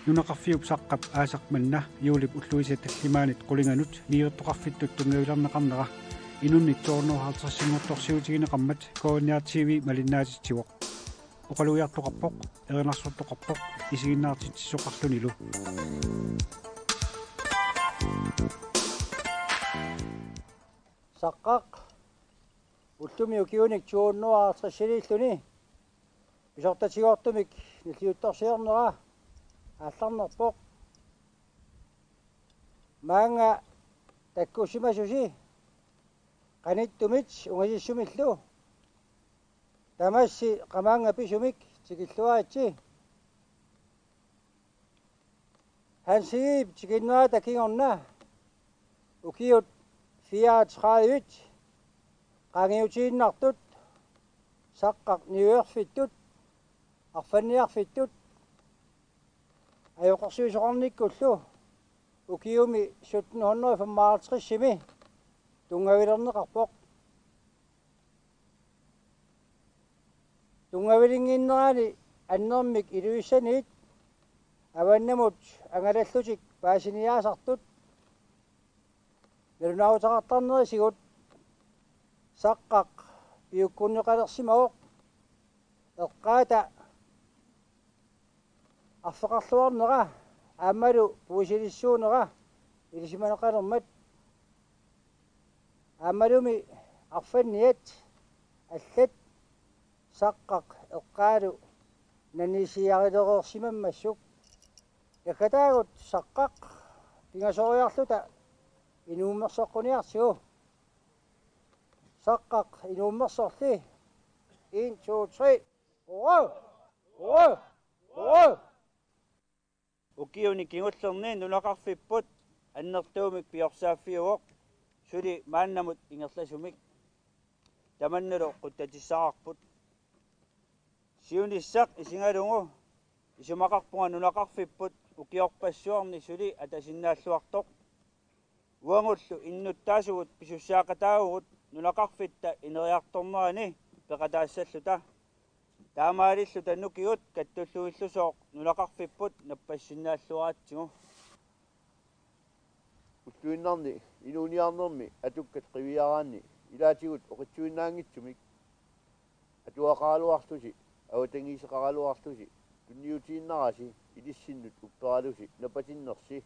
нунақарфиуп саққап аасақманна юулип уллуисат таллимаанит қулинганут ниуттоқарфиттут тунгавиларнеқарнера инуннит тоорнуухаалтассиммуутторсиутигинеқармат коониартиви малиннаатитсивоқ оқалуиартоқарпоқ еринарсуттоқарпоқ исигиннаартитсоқарлунилу саққақ уллумиу киуник тууннуаартассилииллуни писортатигоортумик ниллиутторсиорнера аалларнерпоқ маанга таккусимасуси qaниттумит унгасиссумиллу тамасси qamaanga писумик тикиллуаатси хансиип тикиннуа такингорна укиут 34 qangiutiinnartut saqqaq niuerfittut arfanniarfittut ajoqorsuisoqarnikkullu ukiumi 1755 tungavilerneqarpoq tungavilinginnerani annermik iluissaniit avannamut angalallutik paasiniaasartut nerunaautaqartarnerisigut saqqaq piukkunneqalersimaoq eqqaata арфеқарлуарнера аамалу пуусилиссуунера илисиманеқалермат аамалуми арфанниат аллат саққақ эққаалу нанисиарилереерсимаммассук якатаагут саққақ пингасориарлута инууммерсоққуниартигу саққақ инууммерсорли 1 2 3 оо укиуни кингуллерни нулақарфиппут аннертуумик пиорсааффиуоқ сули мааннамут ингерласумик таманнуло қуттатиссаарпут сиунissaq исингалугу исумақарпунга нулақарфиппут укиорпассуарни сули атасиннааллуартоқ уангуллу иннуттаасугут писуссаақатаагугут нулақарфитта инериарторнерани пеқатаассаллута таамаалиллу таннукигут каттуллуиллусооқ нулақарфиппут наппассиннааллуаатсигу уллуиннарни инуниарнерми атуккат қивиараанни илаатигут оқитсуиннаангитсумик атуақаалуартуси аватангисеқаралуартуси тунниутииннараси илиссиннут уппералуси напатиннерси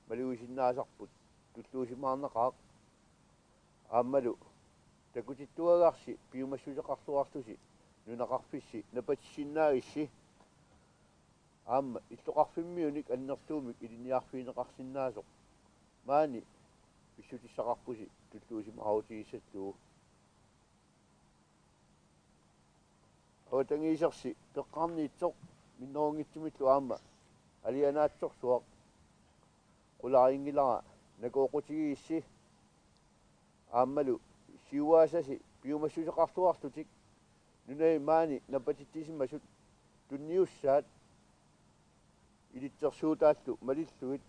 малуисиннаасарпут туллуусимаарнеқаақ ааммалу такутиттуагарси пиумассусеқарлуартуси нунақарфисси напатиссиннаагисси аама иллоқарфиммиуник аннертуумик илиниарфиинеқарсиннаасоқ маани писсутиссақарпуси туллуусимааутигиссаттуу аватангисерси пеққарниитсоқ миннерунгитсумиллу аама алианаатсорсуақ qulaaringilара накооқутигиисси ааммалу сиуаасаси пиумассусеқарлуартутик нунай маани напатиттисимасут тунниуссаат илитсерсуутааллу малиллугит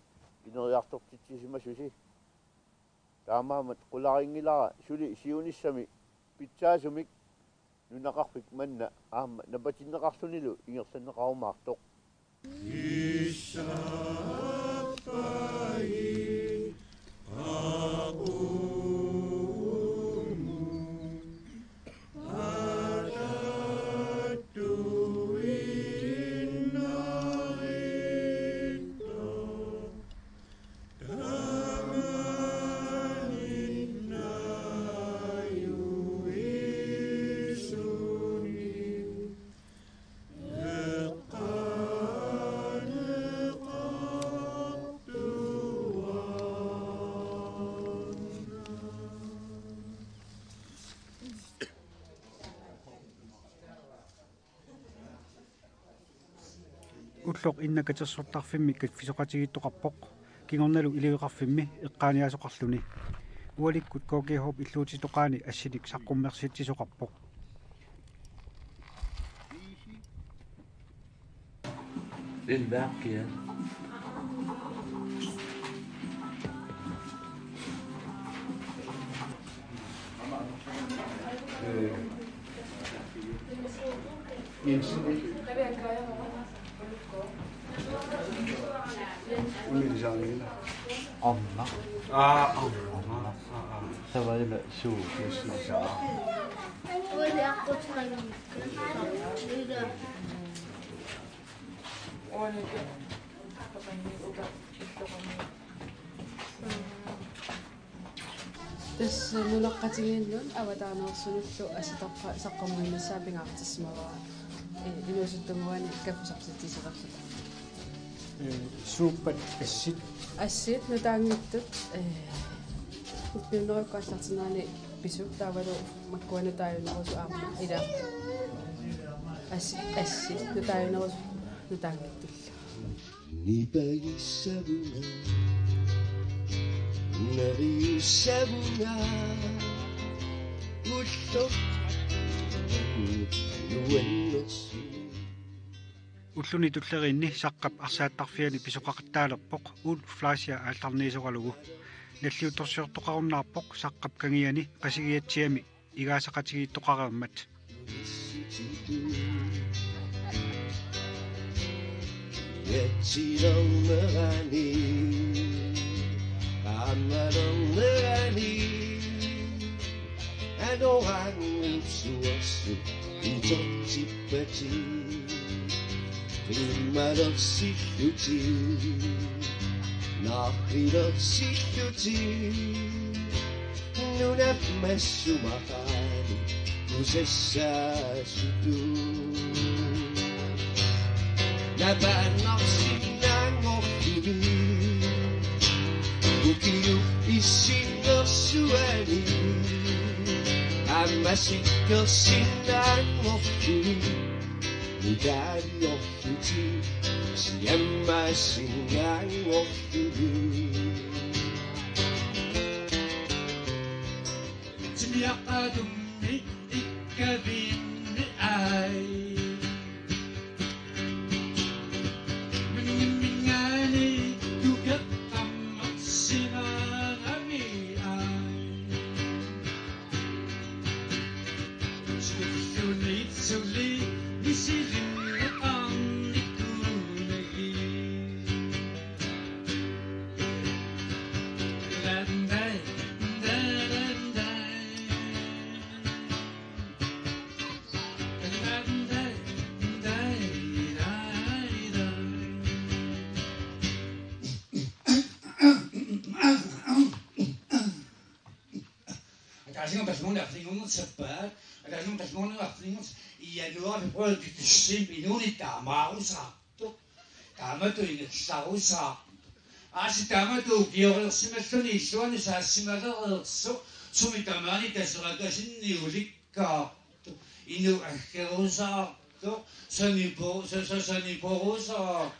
инериартортитсисимасуси таамаамат qulaaringilара сули сиуниссами питсаасумик нунақарфик манна аама напатиннеқарлунилу ингерланнеқарумаартоқ уллоқ иннакатерсортарфиммиккат фисоқатигиттоқарпоқ кингорналу илиуеқарфимми эққааниасоқарлуни уаликкут коокиахоп иллуутитоқаани ассиник саққуммерситсисоқарпоқ الباقية Yes. Familiesamlingen. Anna. Anna. Så var det så. Tässä nulaqqatiginnun avataanерсунуллу аситарпа саққумминнассаапингаартиссимаваа инуусуттугуани каффусарситисеқарлута сууппат ассит нутаангиттут уппиннеруккааллартинаани писук таавалу маккуанутааюнерусу аама ила ассит нутааюнерусу нутаангиттулла нипагиссавуна нариуссавуна улло нуэннерсу уллуни туллеринни саққап арсааттарфиани писоқақаттаалерпоқ уул флаасиа аалларниисоқалугу наллиутторсиортоқаруннаарпоқ саққап кангиани қасигиатсиами игаасақатигииттоқареермат ятсилэрнерани аммалэрнерани адорангусуарсу интортиппати риммалерсиллути нақилерсиллути нунапмассумақаани кусассаасуту напаннарсиннаангорфими укиу иссиннерсуани аммасиккерсиннаангорфими Italia-Futi, siamma singaangorfulu. Timiaqadummi ikkavinni ai. Minngani tukaqqammassimaanami ai. Sullitsuli Januar, februar, december, juni, taamaarusartu. Taamatuingerlarusar. Aasi taamatuukiorersimassuni issuani saassimalerersu sumi tamaani taserakasinniulikkaartu. Inu akkerusaartu saniporusar.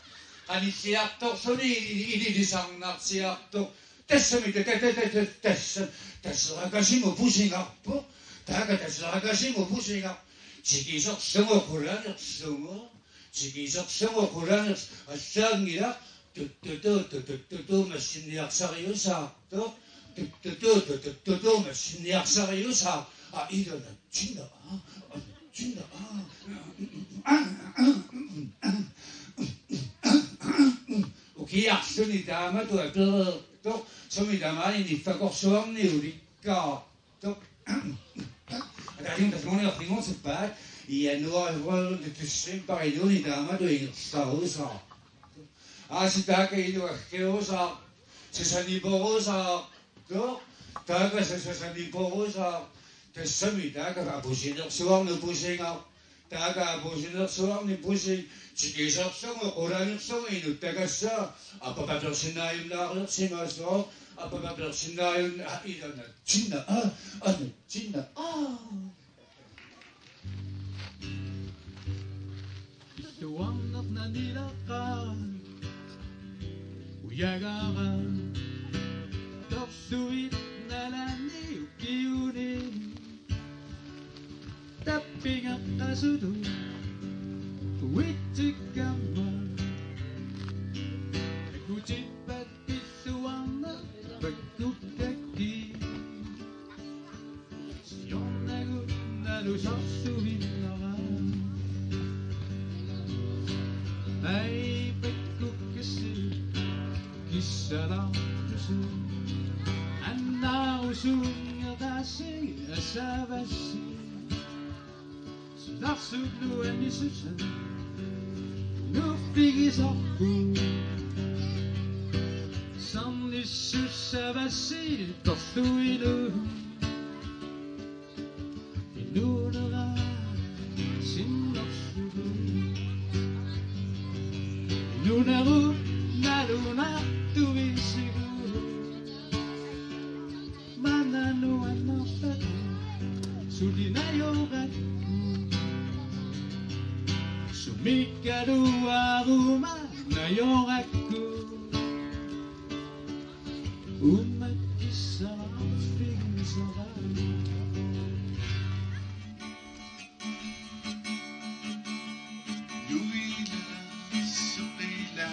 Qanissiartorsuni ililisarnarsiartu. Tassami taserakasimu pusingarpu. Taaka taserakasimu pusingarpu. 지기석 성어 고라는 성어 지기석 성어 고라는 아쌍이라 뚜뚜뚜뚜뚜뚜 맛있는 약사가요사 뚜뚜뚜뚜뚜뚜 맛있는 약사가요사 아 이거는 진다 진다 오케이 약순이 다마도 또 sommi damani ni fakkorsuarni ulikka tok Atajun tasmoni afringon sepat Januar februar december iduni damado ingersarusa Asitaka idu akkeosa sesaniborosa tok Taka sesaniborosa Tessami taka abusinersuarni pusinga Taka abusinersuarni pusing 지기석성을 고라육성을 이누때갔어 아빠가 벽신나윤 나를 심어서 아빠가 벽신나윤 이러나 진다 진다 Luangap na nilakan Uyagaga Toksuit na lani ukiunin Taping ang kasudo Wittigamba Kujipat isuana Bagutaki Sionagut nalusasuhinara Ay bagukasi Usunya dasi asavasi Sulasuglu eni susan Nufigis okku Samni susavasi Tortuinu Inunara Sinnosugu Inunaru Naluna Tuvisigu Mananu anafatu Sulinayogaku Sumikaru aruma Nayogaku Umakisara Figisara Luina Suqila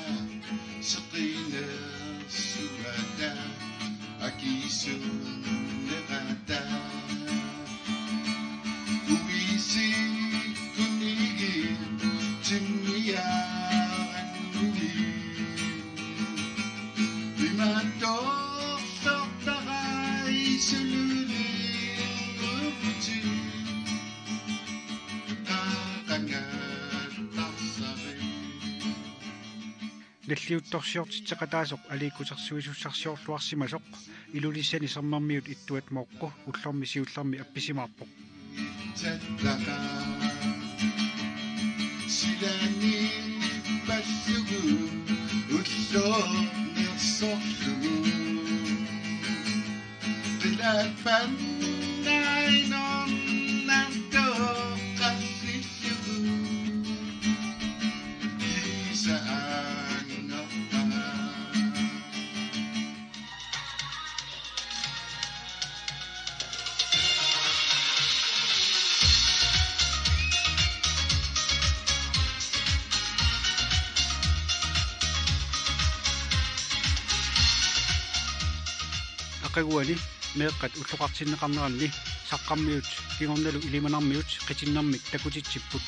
Suqila Suada Akisu Nevada Uisi Kunigi Timia Anui Bimato Sortarai Sululi Uputi Atangat Tarsari наллиутторсиортитсеқатаасоқ алииккутерсуисуссарсиорлуарсимасоқ илулиссани сэрмармиут иттуат моққу уллорми сиуллерми апписимаарпоқ Tattaka Silani Passugu Ullo Nersorlugu Dilapan Nainon Nanto Qassissugu Isaan Ngapa ақагуани меэққат уллоқартиннеқарнеранни саққармиут кигорналу илиманармиут қитиннармик такутитсиппут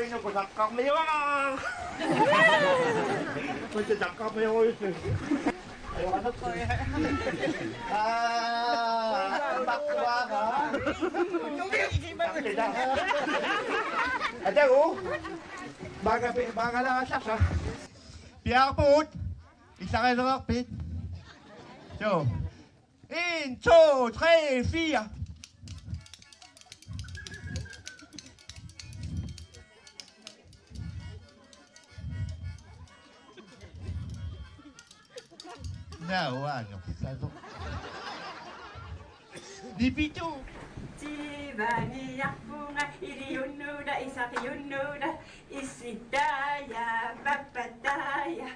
ino ko nakakamayaw. Kunti nakakamayaw ito. Ayaw anak ko eh. Bakwa ka. Ada ko. Baga lang asas ha. Piyak po. Isa kayo nakakpit. So. 1, 2, 3, 4. Nawa, sado. Dipito. 집안이 약풍아 이리 온누라 이삭이 온누라 이시다야 빠빠다야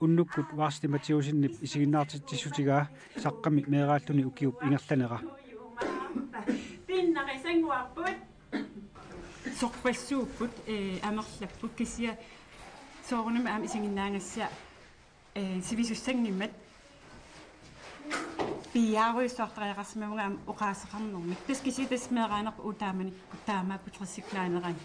Unnukut vaastimatiusinnip isiginnaartitsissutigaa saqqami meeraalluni ukiup ingerlanera pinnaqisanguarput sorpassuupput amerlapput kisia soornama aam isinginnaangassia sivisussanngimmat piaaruissuartariaqarsimamunga aam uqaaseqarnermik tas kisitas meeraanerpa utaamani taamaaput rissiklaanerani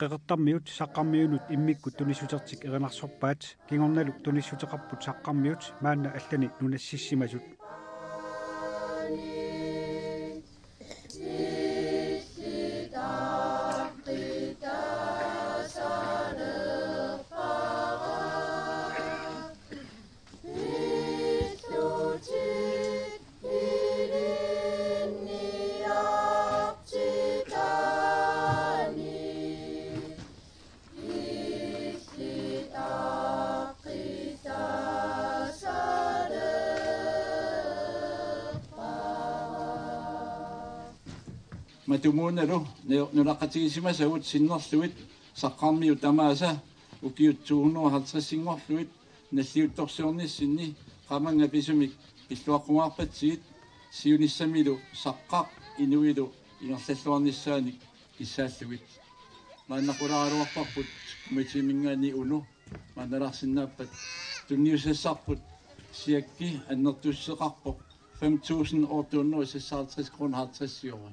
qeqertarmiut saqqarmiunut immikkut tunissutertik erinarsorpaat kingornaluk tunissuteqarput saqqarmiut maanna allani nunassissimasut Matumuunalo nulaqatigisimasuut sinnerluit saqqarmiut tamaasa ukiutsuunua 50-singorluit nalliuttorsuornissinni qamanga pisumik pilluaqquarpatsiit siunissamilu saqqaq inuilu ingerlalluarnissaanik issaalluit maannaqulaaruarparput kumitimingaani unu maannalarsinnaappat tunniusassarput siakki annertusseqarpoq 5.850 kroner 50 euro.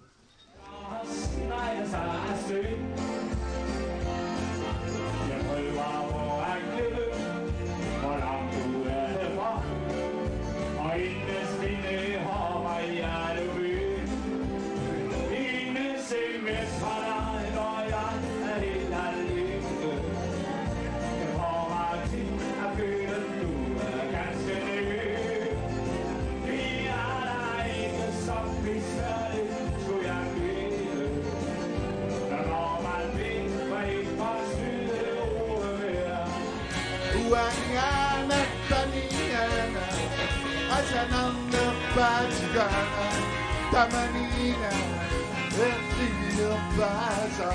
Anak taningana asanang napatsigana tamanina ertinapasa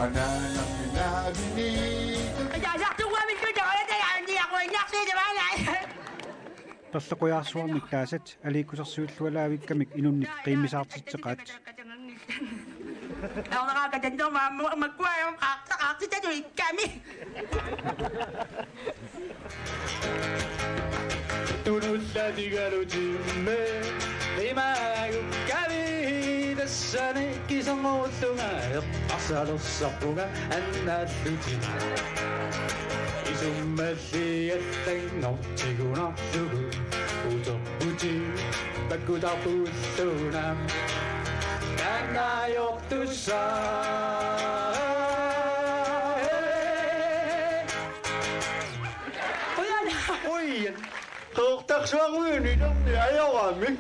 ananang ninabinig ayayaqtuuamit kujaolataya andi ako inaqsiidamana tallequyaarsuarmik taasat aliikusersuullualaavikkamik inunnik qiimmisaartitseqaat Ako nakakaganda magkuha yung kakti sa tuwid kami. Tunod na di galujimme Limagong kami Dasani kisang utunga Pasalo sa punga Anatutin Isumali at tingong Siguna sugu Uto uji Baguda puso nam Nayok tusa Oi, toch zwang we niet op de ayahuasca.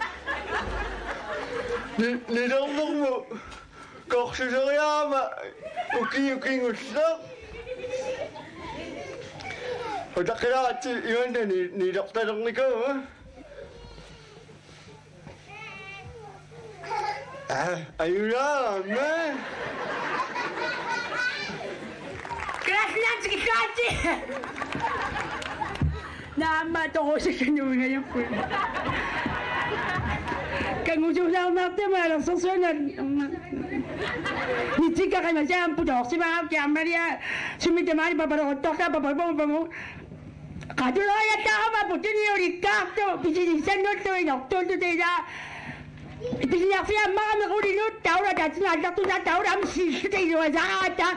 Niet op nog moe. Koch ze zo ja, maar oké, goed snap. Wat dacht je dat? Iemand niet op dat nog niet komen? Ayúdame. Gracias, chiquitati. Namato ko sa kanyo ngayon po. Kang ususaw natin malang susunod. Hindi ka kayo siya ang putok. Si mga Maria, sumitamani paparotok na paparotok. Katuloy at ako maputin niyo rikakto. Pisinisan mo ito, inokto ito tayo. Pisinakfiya mga makulinot. Taura dati nagdakto na taura. Misisyo tayo sa kata.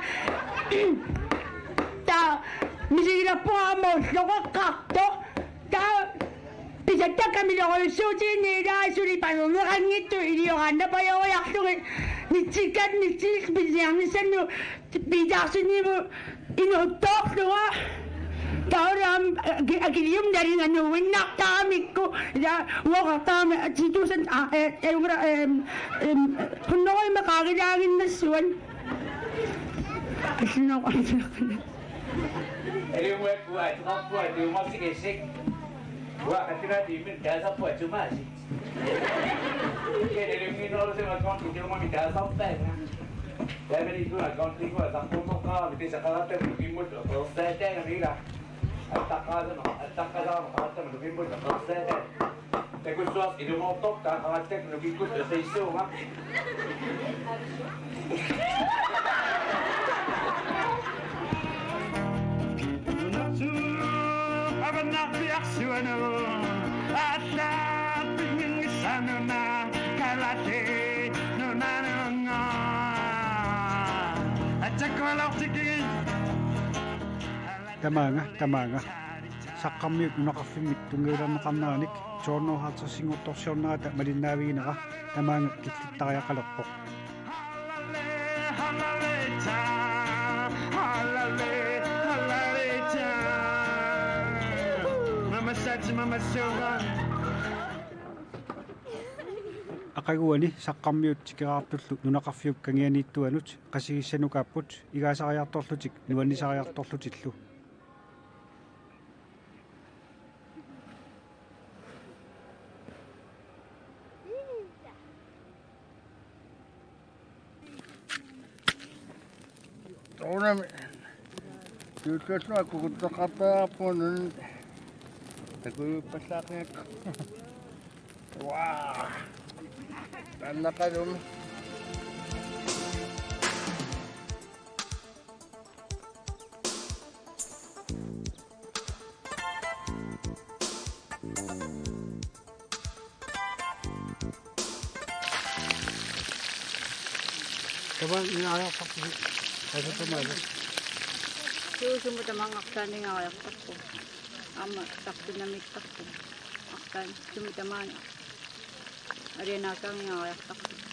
Misigila po ang moslo ko kakto. Pisata kami lang ko susi nila. Suri panungan ito. Iliyokan na pa yung yakto. Nitsikat, nitsik. Pisinisan mo. Pidasin niyo. Inutok doa. Taoram agiliyum dari nganuwin naktamik ko ya wakam situsan kunoy makakilangin na suwan sino ko Ele buat dia masih gesek. Buat kira di minta buat cuma sih. Ele minol se macam tu dia minta sampai. Ya beri tu account tu tak pun kau kita sekarang tu remote proses dah ni lah. Attaccata ma dobbiamo portare la sede e questo è il moto che la tecnologia di sei insomma Tämä nga. Sakkamyut nakafimit tungiran nakananik. Jono hat sa singotorsyon na at malinawi na ka. Tämä nga kititaya kalapok. Akaguani sakkamyut sikiraartullu nunaqarfiuk kangianiittuanut qasigissanukaapput igaasariartorlutik nuannisariartorlutillu. Orang juga tu aku tak apa pun aku pasaknya. Wah, anak kadung. Kapan ini ayah pakai ada tu mana? Susu mo tamang aksan nga ayak takpo. Ama takpo na may takpo. Aksan sumitamana. Ari na kang nga ayak takpo.